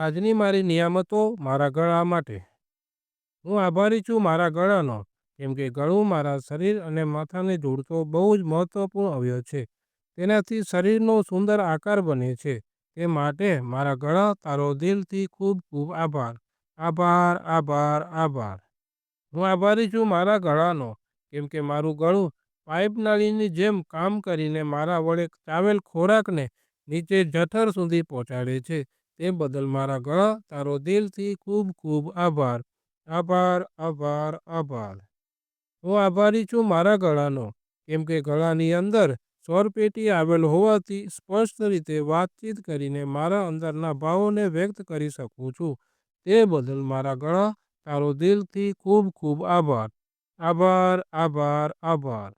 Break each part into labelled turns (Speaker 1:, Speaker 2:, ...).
Speaker 1: આજની મારી નિયામતો મારા ગળા માટે. હું આભારી છું મારા ગળાનો, કેમ કે ગળું મારા શરીર અને માથાને જોડતો બહુ જ મહત્વપૂર્ણ અવયવ છે. તેનાથી શરીરનો સુંદર આકાર બને છે. તે માટે મારા ગળા તારો દિલથી ખૂબ ખૂબ આભાર. આભાર, આભાર, આભાર. હું આભારી છું મારા ગળાનો, કેમ કે મારું ગળું પાઇપ નળીની જેમ કામ કરીને મારા વડે ચાવેલ ખોરાકને નીચે જઠર સુધી પહોંચાડે છે. તે બદલ મારા ગળા તારો દિલથી ખૂબ ખૂબ આભાર. આભાર, આભાર, આભાર. હું આભારી છું મારા ગળાનો, કેમ કે ગળાની અંદર સ્વરપેટી આવેલ હોવાથી સ્પષ્ટ રીતે વાતચીત કરીને મારા અંદરના ભાવોને વ્યક્ત કરી શકું છું. તે બદલ મારા ગળા તારો દિલથી ખૂબ ખૂબ આભાર. આભાર, આભાર, આભાર.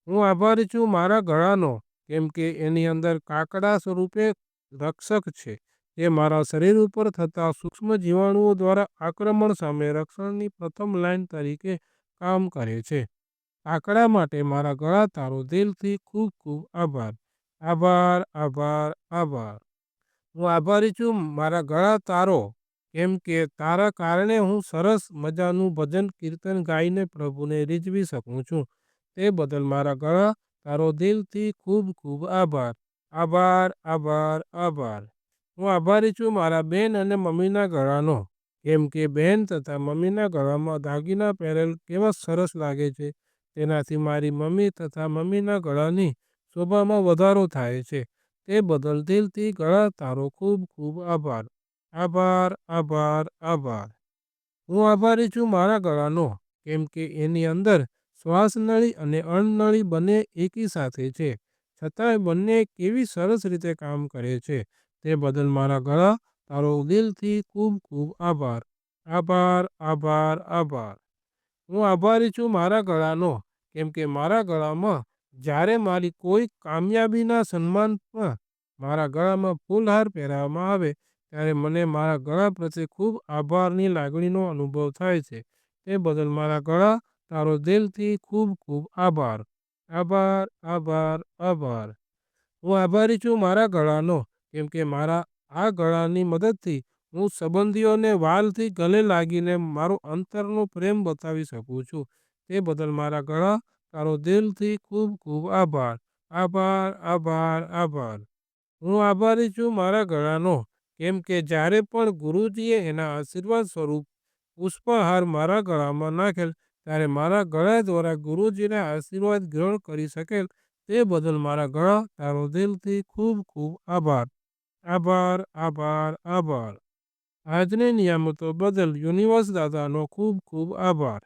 Speaker 1: હું આભારી છું મારા ગળાનો, કેમ કે એની અંદર કાકડા સ્વરૂપે રક્ષક છે. તે મારા શરીર ઉપર થતા સૂક્ષ્મ જીવાણુઓ દ્વારા આક્રમણ સામે રક્ષણની પ્રથમ લાઇન તરીકે કામ કરે છે. કાકડા માટે મારા ગળા તારો દિલથી ખૂબ ખૂબ આભાર. આભાર, આભાર, આભાર. હું આભારી છું મારા ગળા તારો, કેમ કે તારા કારણે હું સરસ મજાનું ભજન કીર્તન ગાઈને પ્રભુને રીઝવી શકું છું. તે બદલ મારા ગળા તારો દિલથી ખૂબ ખૂબ આભાર. આભાર, આભાર, આભાર. હું આભારી છું મારા બહેન અને મમ્મીના ગળાનો, કેમ કે બહેન તથા મમ્મીના ગળામાં દાગીના પહેરેલ કેવા સરસ લાગે છે. તેનાથી મારી મમ્મી તથા મમ્મીના ગળાની શોભામાં વધારો થાય છે. તે બદલ દિલથી ગળા તારો ખૂબ ખૂબ આભાર. આભાર, આભાર, આભાર. હું આભારી છું મારા ગળાનો, કેમ કે એની અંદર શ્વાસનળી અને અન્નનળી બંને એકી સાથે છે, છતાંય બંને કેવી સરસ રીતે કામ કરે છે. તે બદલ મારા ગળા તારો દિલથી ખૂબ ખૂબ આભાર. આભાર, આભાર, આભાર. હું આભારી છું મારા ગળાનો, કેમ કે મારા ગળામાં જ્યારે મારી કોઈ કામયાબીના સન્માનમાં મારા ગળામાં ફૂલહાર પહેરાવવામાં આવે ત્યારે મને મારા ગળા પ્રત્યે ખૂબ આભારની લાગણીનો અનુભવ થાય છે. તે બદલ મારા ગળા તારો દિલથી ખૂબ ખૂબ આભાર. આભાર, આભાર, આભાર. હું આભારી છું મારા ગળાનો, કેમ કે મારા આ ગળાની મદદથી હું સંબંધીઓને વાલથી ગલે લાગીને મારો અંતરનો પ્રેમ બતાવી શકું છું. તે બદલ મારા ગળા તારો દિલથી ખૂબ ખૂબ આભાર. આભાર, આભાર, આભાર. હું આભારી છું મારા ગળાનો, કેમ કે જ્યારે પણ ગુરુજીએ એના આશીર્વાદ સ્વરૂપ પુષ્પહાર મારા ગળામાં નાખેલ ત્યારે મારા ગળા દ્વારા ગુરુજીના આશીર્વાદ ગ્રહણ કરી શકેલ. તે બદલ મારા ગળા તારો દિલથી ખૂબ ખૂબ આભાર. આભાર, આભાર, આભાર. આજની નિયામતો બદલ યુનિવર્સ દાદાનો ખૂબ ખૂબ આભાર.